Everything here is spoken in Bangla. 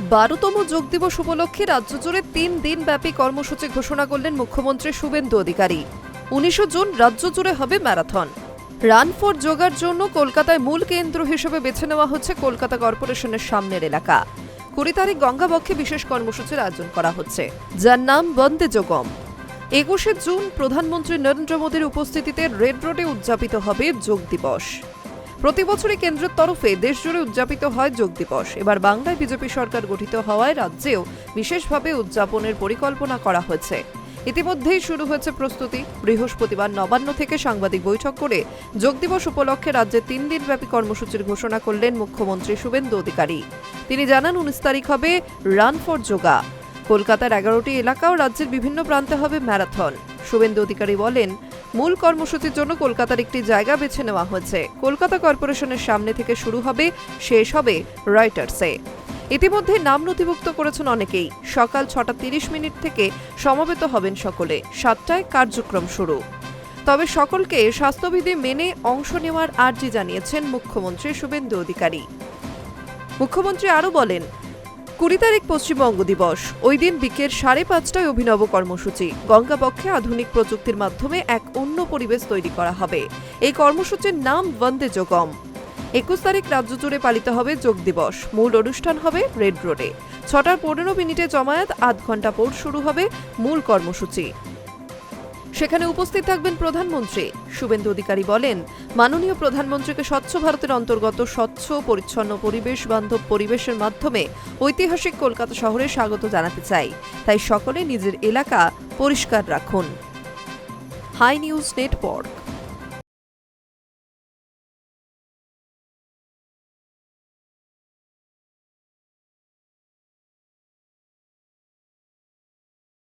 12তম যোগ দিবস উপলক্ষে রাজ্য জুড়ে 3 দিনব্যাপী কর্মসূচি ঘোষণা করলেন মুখ্যমন্ত্রী শুভেন্দু অধিকারী। 19 জুন রাজ্য জুড়ে হবে ম্যারাথন। রান ফর যোগার জন্য কলকাতায় মূল কেন্দ্র হিসেবে বেছে নেওয়া হচ্ছে কলকাতা কর্পোরেশনের সামনের এলাকা। 20 তারিখ গঙ্গাবক্ষে বিশেষ কর্মসূচির আয়োজন করা হচ্ছে, যার নাম বন্দে যোগম। 21 জুন প্রধানমন্ত্রী নরেন্দ্র মোদীর উপস্থিতিতে রেড রোডে উদযাপিত হবে যোগ দিবস। প্রতি বছরই কেন্দ্রের তরফে দেশজুড়ে উদযাপিত হয় যোগ দিবস। এবার বাংলায় বিজেপি সরকার গঠিত হওয়ায় রাজ্যেও বিশেষভাবে উদযাপনের পরিকল্পনা করা হয়েছে। ইতিমধ্যেই শুরু হয়েছে প্রস্তুতি। বৃহস্পতিবার নবান্ন থেকে সাংবাদিক বৈঠক করে যোগ দিবস উপলক্ষে রাজ্যে 3 দিনব্যাপী কর্মসূচির ঘোষণা করলেন মুখ্যমন্ত্রী শুভেন্দু অধিকারী। তিনি জানান 19 তারিখ হবে রান ফর যোগা। কলকাতার 11টি এলাকা ও রাজ্যের বিভিন্ন প্রান্তে হবে ম্যারাথন। শুভেন্দু অধিকারী বলেন, মূল কর্মসূচির জন্য কলকাতার একটি জায়গা বেছে নেওয়া হয়েছে। কলকাতা কর্পোরেশনের সামনে থেকে শুরু হবে, শেষ হবে রয়টার্সে। ইতিমধ্যে নাম নথিভুক্ত করেছেন অনেকেই। সকাল 6:30 থেকে সমবেত হবেন সকলে। 7টায় কার্যক্রম শুরু। তবে সকলকে স্বাস্থ্যবিধি মেনে অংশ নেওয়ার আর্জি জানিয়েছেন মুখ্যমন্ত্রী শুভেন্দু অধিকারী। মুখ্যমন্ত্রী আরও বলেন, 20 তারিখ পশ্চিমবঙ্গ দিবস। ওই দিন বিকেল 5:30টায় অভিনব কর্মসূচি। গঙ্গাবক্ষে আধুনিক প্রযুক্তির মাধ্যমে এক অন্য পরিবেশ তৈরি করা হবে। এই কর্মসূচির নাম বন্দে যোগম। 21 তারিখ রাজ্য জুড়ে পালিত হবে যোগ দিবস। মূল অনুষ্ঠান হবে রেড রোডে। 6:15 জমায়েত, আধ ঘন্টা পর শুরু হবে মূল কর্মসূচি। সেখানে উপস্থিত থাকবেন প্রধানমন্ত্রী। শুভেন্দু অধিকারী বলেন, মাননীয় প্রধানমন্ত্রীকে স্বচ্ছ ভারতের অন্তর্গত স্বচ্ছ পরিচ্ছন্ন পরিবেশ বান্ধব পরিবেশের মাধ্যমে ঐতিহাসিক কলকাতা শহরে স্বাগত জানাতে চাই। তাই সকলে নিজের এলাকা পরিষ্কার রাখুন। Hi news network.